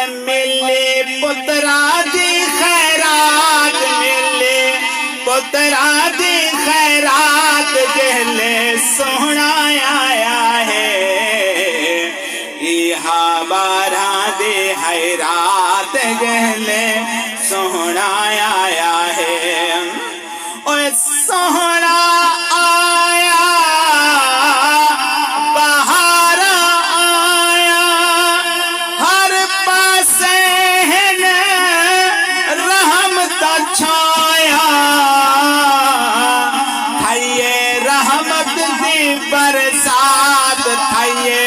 मिले पुत्रा दी खैरात, मिले पुत्रा दी खैरात, जहले सोहना आया है। इहा बारा दे हैरात, जहले सोहना आया है। ओए सोहना आया, बाहर आया, हर पासे है न रहमत छाया। थाइये रहमत दी बरसात, थाइये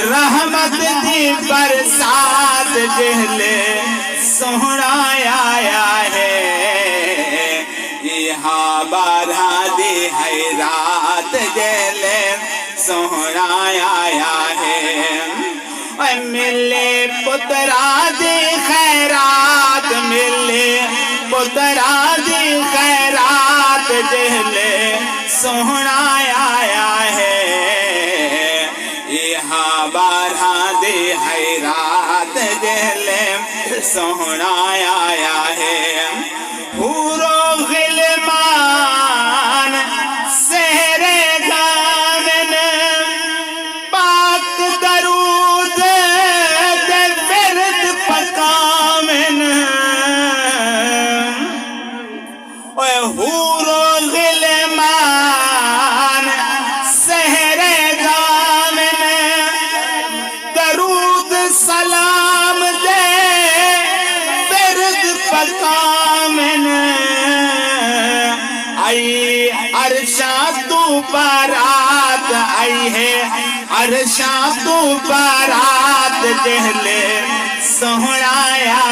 रहमत दी बरसात, जहले सोहना आया है। यहाँ बारा दी हैरात, जहले सोहना आया है। मिले पुत्रा दी खैरात, मिले पुत्रा दी खैरात, जहले सोहना आया है। यहाँ बारा दी हैरात, जहले सोहना आया है। हूरो गिलमान सहरे गामन, पाक दरूद दे विरद पकामन। ओए हूरो गिलमान सहरे गामन, दरूद सलाम दे विरद पकामन। आई अरशा तू बारात, आई है अरशा तू बारात, जहले सोहना आया